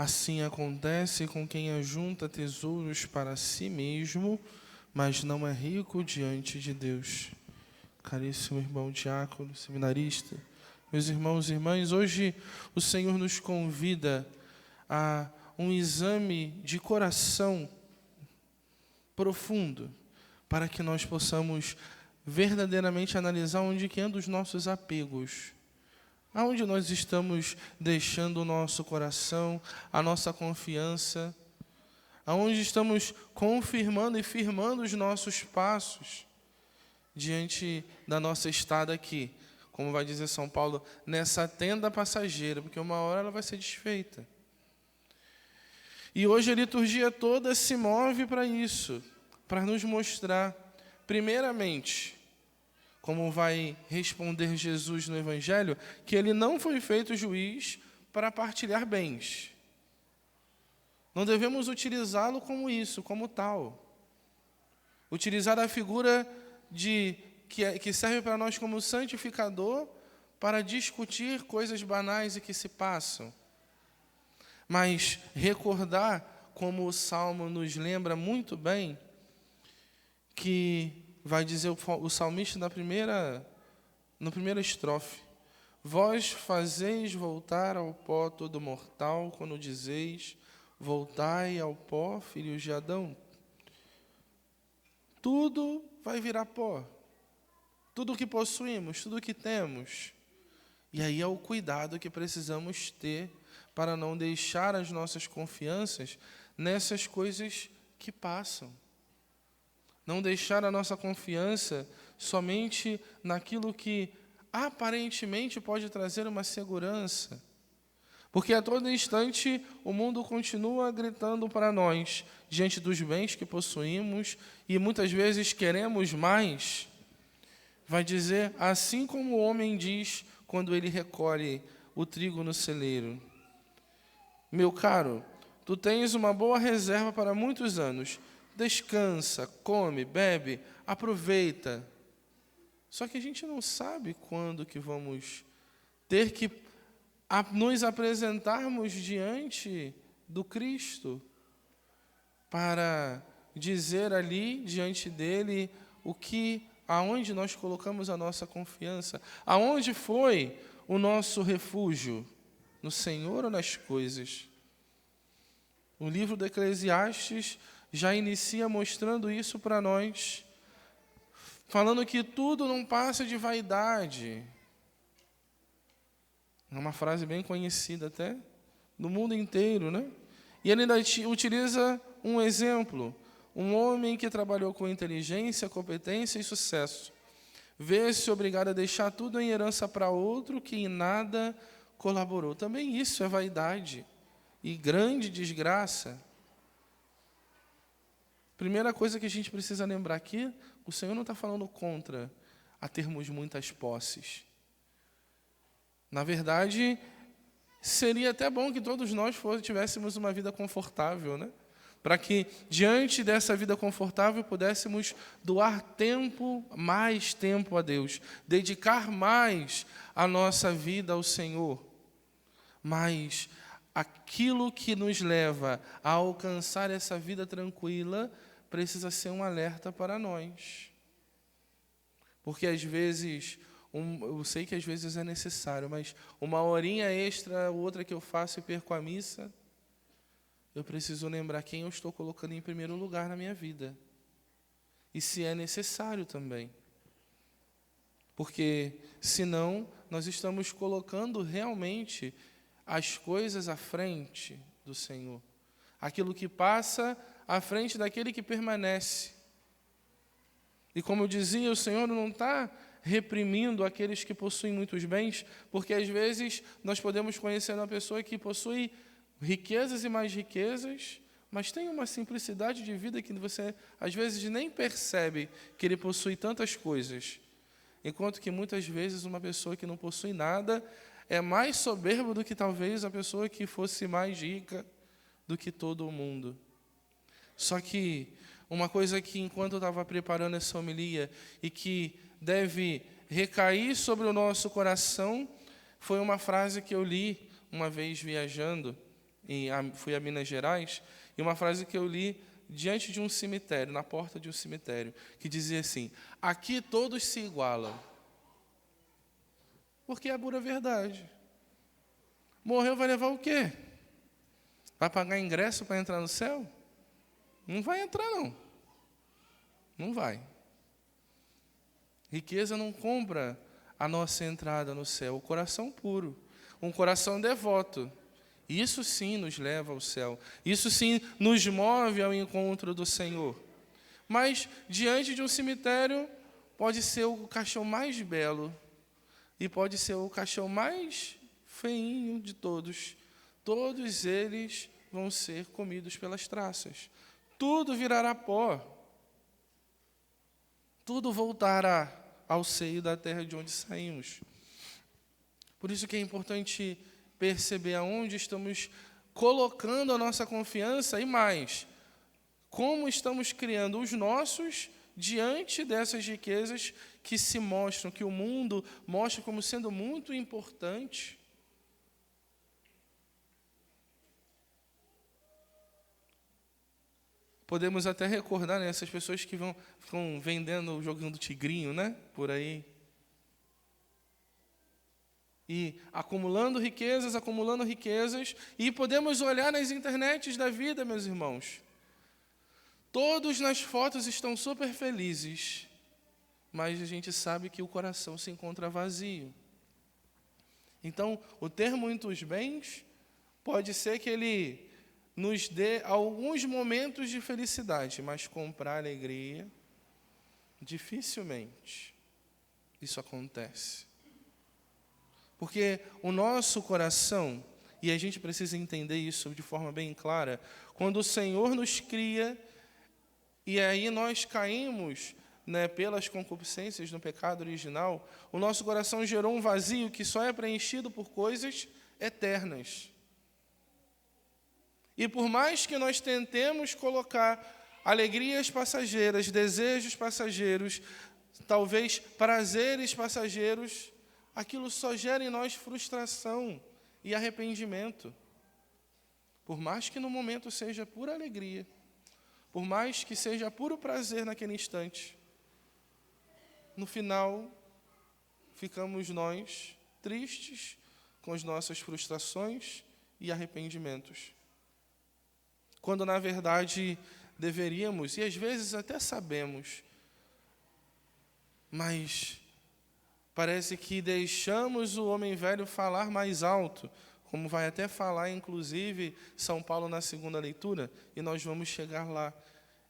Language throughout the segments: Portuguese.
Assim acontece com quem ajunta tesouros para si mesmo, mas não é rico diante de Deus. Caríssimo irmão diácono, seminarista, meus irmãos e irmãs, hoje o Senhor nos convida a um exame de coração profundo, para que nós possamos verdadeiramente analisar onde que andam os nossos apegos. Aonde nós estamos deixando o nosso coração, a nossa confiança, aonde estamos confirmando e firmando os nossos passos diante da nossa estada aqui, como vai dizer São Paulo, nessa tenda passageira, porque uma hora ela vai ser desfeita. E hoje a liturgia toda se move para isso, para nos mostrar, primeiramente, como vai responder Jesus no Evangelho, que ele não foi feito juiz para partilhar bens. Não devemos utilizá-lo como isso, como tal. Utilizar a figura que serve para nós como santificador para discutir coisas banais e que se passam. Mas recordar, como o Salmo nos lembra muito bem, que vai dizer o salmista na primeira estrofe: vós fazeis voltar ao pó todo mortal, quando dizeis, voltai ao pó, filhos de Adão. Tudo vai virar pó. Tudo o que possuímos, tudo o que temos. E aí é o cuidado que precisamos ter para não deixar as nossas confianças nessas coisas que passam. Não deixar a nossa confiança somente naquilo que aparentemente pode trazer uma segurança. Porque a todo instante o mundo continua gritando para nós, diante dos bens que possuímos, e muitas vezes queremos mais. Vai dizer, assim como o homem diz quando ele recolhe o trigo no celeiro: meu caro, tu tens uma boa reserva para muitos anos. Descansa, come, bebe, aproveita. Só que a gente não sabe quando que vamos ter que nos apresentarmos diante do Cristo para dizer ali diante dele aonde nós colocamos a nossa confiança, aonde foi o nosso refúgio, no Senhor ou nas coisas. O livro do Eclesiastes já inicia mostrando isso para nós, falando que tudo não passa de vaidade. É uma frase bem conhecida até no mundo inteiro, né? E ele ainda utiliza um exemplo: um homem que trabalhou com inteligência, competência e sucesso, vê-se obrigado a deixar tudo em herança para outro que em nada colaborou. Também isso é vaidade e grande desgraça. Primeira coisa que a gente precisa lembrar aqui, o Senhor não está falando contra a termos muitas posses. Na verdade, seria até bom que todos nós tivéssemos uma vida confortável, né? Para que, diante dessa vida confortável, pudéssemos doar mais tempo a Deus, dedicar mais a nossa vida ao Senhor. Mas aquilo que nos leva a alcançar essa vida tranquila precisa ser um alerta para nós. Porque às vezes, eu sei que às vezes é necessário, mas uma horinha extra, outra que eu faço e perco a missa, eu preciso lembrar quem eu estou colocando em primeiro lugar na minha vida. E se é necessário também. Porque, senão, nós estamos colocando realmente as coisas à frente do Senhor. Aquilo que passa à frente daquele que permanece. E como eu dizia, o Senhor não está reprimindo aqueles que possuem muitos bens, porque às vezes nós podemos conhecer uma pessoa que possui riquezas e mais riquezas, mas tem uma simplicidade de vida que você às vezes nem percebe que ele possui tantas coisas. Enquanto que muitas vezes uma pessoa que não possui nada é mais soberba do que talvez a pessoa que fosse mais rica do que todo o mundo. Só que uma coisa que, enquanto eu estava preparando essa homilia e que deve recair sobre o nosso coração, foi uma frase que eu li uma vez viajando fui a Minas Gerais, e uma frase que eu li diante de um cemitério, na porta de um cemitério, que dizia assim: aqui todos se igualam. Porque é a pura verdade. Morreu, vai levar o quê? Vai pagar ingresso para entrar no céu? Não vai entrar, não. Não vai. Riqueza não compra a nossa entrada no céu. O coração puro, um coração devoto. Isso sim nos leva ao céu. Isso sim nos move ao encontro do Senhor. Mas, diante de um cemitério, pode ser o caixão mais belo e pode ser o caixão mais feinho de todos. Todos eles vão ser comidos pelas traças. Tudo virará pó. Tudo voltará ao seio da terra de onde saímos. Por isso que é importante perceber aonde estamos colocando a nossa confiança e mais, como estamos criando os nossos diante dessas riquezas que se mostram, que o mundo mostra como sendo muito importante. Podemos até recordar, né, essas pessoas que ficam vendendo, jogando tigrinho, né, por aí. E acumulando riquezas, e podemos olhar nas internets da vida, meus irmãos. Todos nas fotos estão super felizes, mas a gente sabe que o coração se encontra vazio. Então, o ter muitos bens pode ser que ele nos dê alguns momentos de felicidade, mas comprar alegria, dificilmente isso acontece. Porque o nosso coração, e a gente precisa entender isso de forma bem clara, quando o Senhor nos cria, e aí nós caímos, né, pelas concupiscências no pecado original, o nosso coração gerou um vazio que só é preenchido por coisas eternas. E por mais que nós tentemos colocar alegrias passageiras, desejos passageiros, talvez prazeres passageiros, aquilo só gera em nós frustração e arrependimento. Por mais que no momento seja pura alegria, por mais que seja puro prazer naquele instante, no final, ficamos nós tristes com as nossas frustrações e arrependimentos. Quando, na verdade, deveríamos, e às vezes até sabemos, mas parece que deixamos o homem velho falar mais alto, como vai até falar, inclusive, São Paulo na segunda leitura, e nós vamos chegar lá.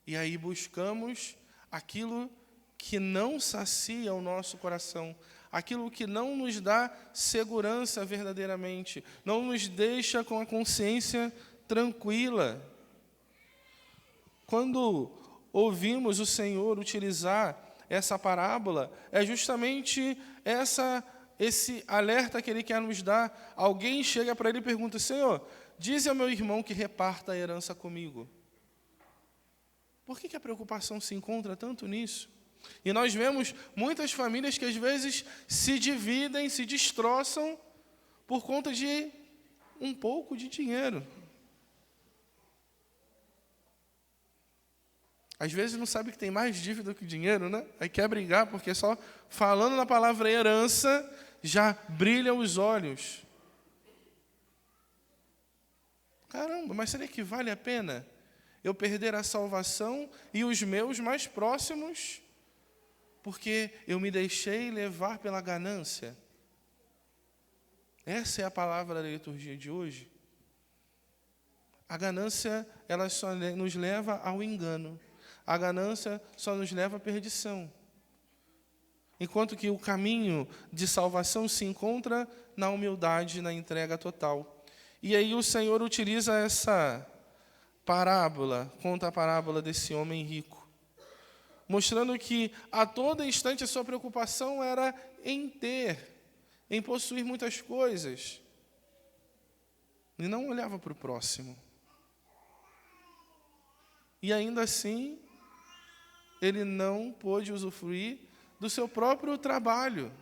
E aí buscamos aquilo que não sacia o nosso coração, aquilo que não nos dá segurança verdadeiramente, não nos deixa com a consciência tranquila. Quando ouvimos o Senhor utilizar essa parábola, é justamente esse alerta que Ele quer nos dar. Alguém chega para Ele e pergunta: Senhor, dize ao meu irmão que reparta a herança comigo. Por que a preocupação se encontra tanto nisso? E nós vemos muitas famílias que às vezes se dividem, se destroçam por conta de um pouco de dinheiro. Às vezes não sabe que tem mais dívida que dinheiro, né? Aí quer brigar, porque só falando na palavra herança já brilham os olhos. Caramba, mas será que vale a pena eu perder a salvação e os meus mais próximos, porque eu me deixei levar pela ganância? Essa é a palavra da liturgia de hoje. A ganância, ela só nos leva ao engano. A ganância só nos leva à perdição. Enquanto que o caminho de salvação se encontra na humildade, na entrega total. E aí o Senhor utiliza essa parábola, conta a parábola desse homem rico, mostrando que a todo instante a sua preocupação era em possuir muitas coisas. E não olhava para o próximo. E ainda assim, ele não pôde usufruir do seu próprio trabalho.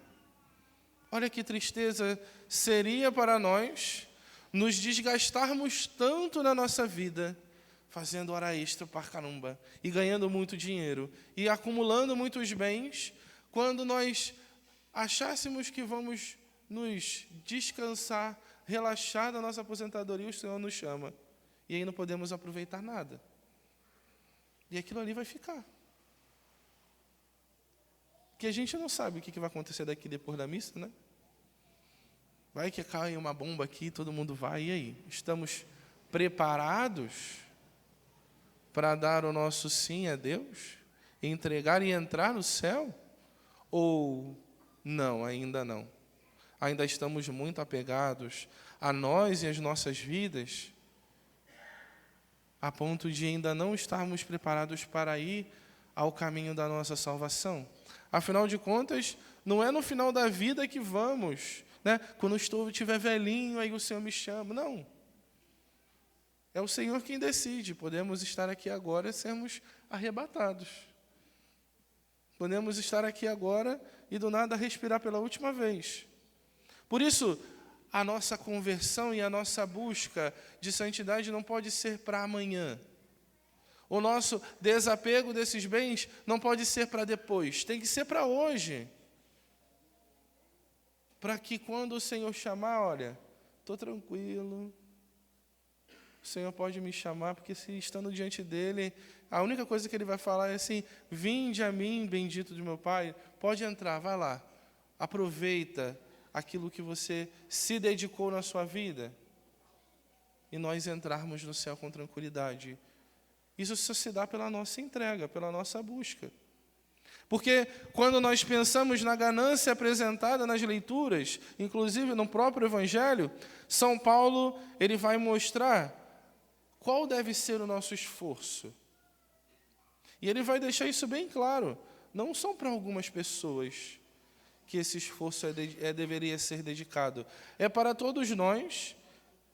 Olha que tristeza seria para nós nos desgastarmos tanto na nossa vida, fazendo hora extra para caramba, e ganhando muito dinheiro, e acumulando muitos bens, quando nós achássemos que vamos nos descansar, relaxar da nossa aposentadoria, o Senhor nos chama. E aí não podemos aproveitar nada. E aquilo ali vai ficar. Porque a gente não sabe o que vai acontecer daqui depois da missa, né? Vai que cai uma bomba aqui, todo mundo vai, e aí? Estamos preparados para dar o nosso sim a Deus? Entregar e entrar no céu? Ou não, ainda não? Ainda estamos muito apegados a nós e as nossas vidas, a ponto de ainda não estarmos preparados para ir ao caminho da nossa salvação. Afinal de contas, não é no final da vida que vamos, né? Quando eu estiver velhinho, aí o Senhor me chama. Não. É o Senhor quem decide. Podemos estar aqui agora e sermos arrebatados. Podemos estar aqui agora e do nada respirar pela última vez. Por isso, a nossa conversão e a nossa busca de santidade não pode ser para amanhã. O nosso desapego desses bens não pode ser para depois, tem que ser para hoje. Para que quando o Senhor chamar, olha, estou tranquilo, o Senhor pode me chamar, porque se estando diante dEle, a única coisa que Ele vai falar é assim: vinde a mim, bendito de meu Pai, pode entrar, vai lá, aproveita aquilo que você se dedicou na sua vida, e nós entrarmos no céu com tranquilidade. Isso só se dá pela nossa entrega, pela nossa busca. Porque quando nós pensamos na ganância apresentada nas leituras, inclusive no próprio Evangelho, São Paulo ele vai mostrar qual deve ser o nosso esforço. E ele vai deixar isso bem claro. Não são para algumas pessoas que esse esforço deveria ser dedicado. É para todos nós,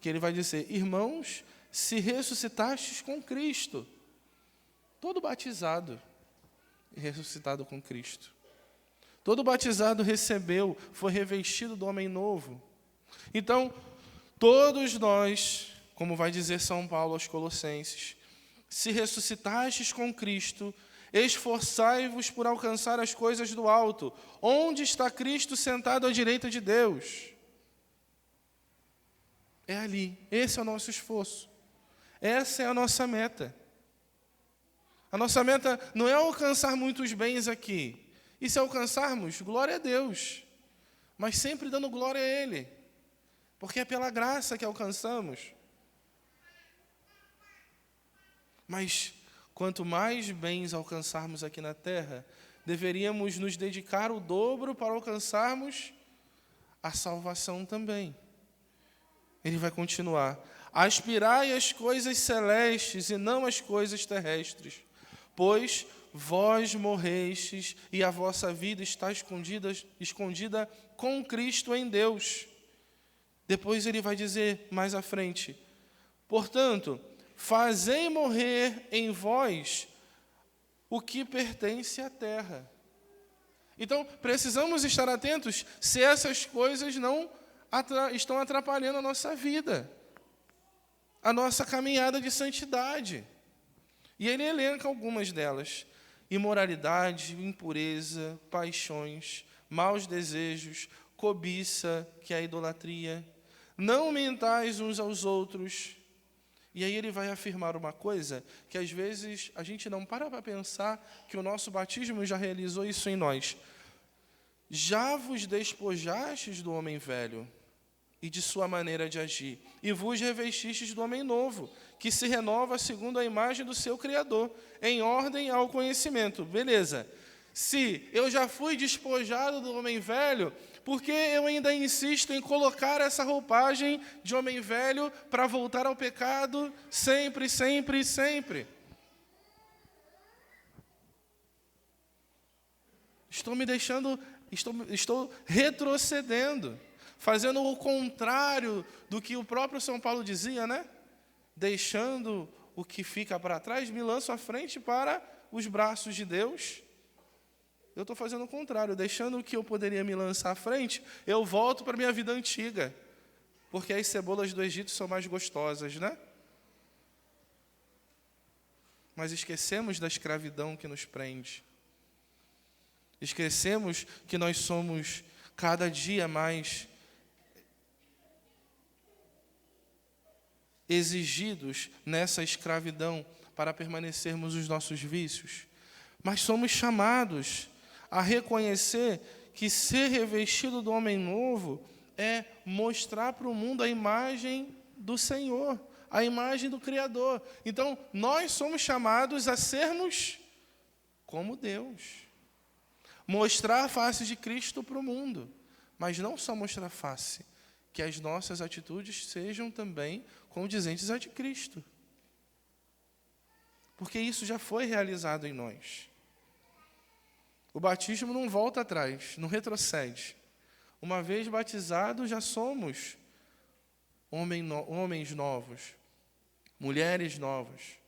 que ele vai dizer: irmãos, se ressuscitastes com Cristo. Todo batizado ressuscitado com Cristo. Todo batizado recebeu, foi revestido do homem novo. Então, todos nós, como vai dizer São Paulo aos Colossenses, se ressuscitastes com Cristo, esforçai-vos por alcançar as coisas do alto, onde está Cristo sentado à direita de Deus. É ali, esse é o nosso esforço. Essa é a nossa meta. A nossa meta não é alcançar muitos bens aqui. E se alcançarmos, glória a Deus. Mas sempre dando glória a Ele. Porque é pela graça que alcançamos. Mas quanto mais bens alcançarmos aqui na terra, deveríamos nos dedicar o dobro para alcançarmos a salvação também. Ele vai continuar: aspirai às coisas celestes e não às coisas terrestres, pois vós morrestes e a vossa vida está escondida com Cristo em Deus. Depois ele vai dizer mais à frente: portanto, fazei morrer em vós o que pertence à terra. Então, precisamos estar atentos se essas coisas não estão atrapalhando a nossa vida, a nossa caminhada de santidade. E ele elenca algumas delas: imoralidade, impureza, paixões, maus desejos, cobiça, que é a idolatria. Não mentais uns aos outros. E aí ele vai afirmar uma coisa que às vezes a gente não para pensar que o nosso batismo já realizou isso em nós. Já vos despojastes do homem velho e de sua maneira de agir, e vos revestistes do homem novo, que se renova segundo a imagem do seu Criador, em ordem ao conhecimento. Beleza. Se eu já fui despojado do homem velho, por que eu ainda insisto em colocar essa roupagem de homem velho para voltar ao pecado sempre, sempre e sempre? Estou retrocedendo, fazendo o contrário do que o próprio São Paulo dizia, né? Deixando o que fica para trás, me lanço à frente para os braços de Deus. Eu estou fazendo o contrário, deixando o que eu poderia me lançar à frente, eu volto para a minha vida antiga, porque as cebolas do Egito são mais gostosas, né? Mas esquecemos da escravidão que nos prende. Esquecemos que nós somos cada dia mais exigidos nessa escravidão para permanecermos os nossos vícios. Mas somos chamados a reconhecer que ser revestido do homem novo é mostrar para o mundo a imagem do Senhor, a imagem do Criador. Então, nós somos chamados a sermos como Deus. Mostrar a face de Cristo para o mundo. Mas não só mostrar a face, que as nossas atitudes sejam também condizentes à de Cristo. Porque isso já foi realizado em nós. O batismo não volta atrás, não retrocede. Uma vez batizados, já somos homens novos, mulheres novas.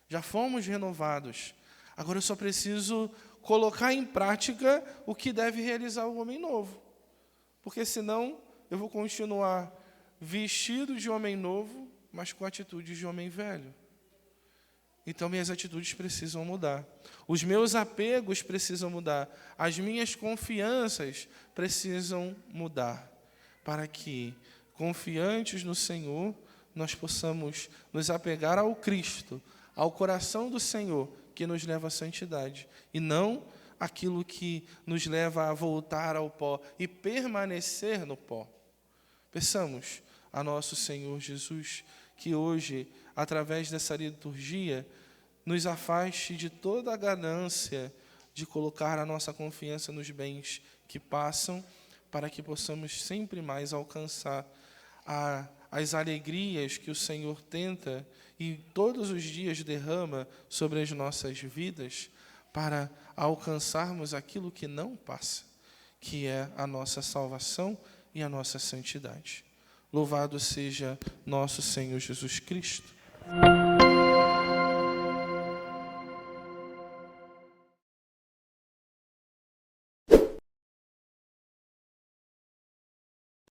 Já fomos renovados. Agora eu só preciso colocar em prática o que deve realizar o homem novo. Porque senão eu vou continuar vestido de homem novo, mas com atitudes de homem velho. Então, minhas atitudes precisam mudar. Os meus apegos precisam mudar. As minhas confianças precisam mudar. Para que, confiantes no Senhor, nós possamos nos apegar ao Cristo, ao coração do Senhor, que nos leva à santidade. E não aquilo que nos leva a voltar ao pó e permanecer no pó. Peçamos a nosso Senhor Jesus que hoje, através dessa liturgia, nos afaste de toda a ganância de colocar a nossa confiança nos bens que passam, para que possamos sempre mais alcançar as alegrias que o Senhor tenta e todos os dias derrama sobre as nossas vidas, para alcançarmos aquilo que não passa, que é a nossa salvação e a nossa santidade. Louvado seja nosso Senhor Jesus Cristo.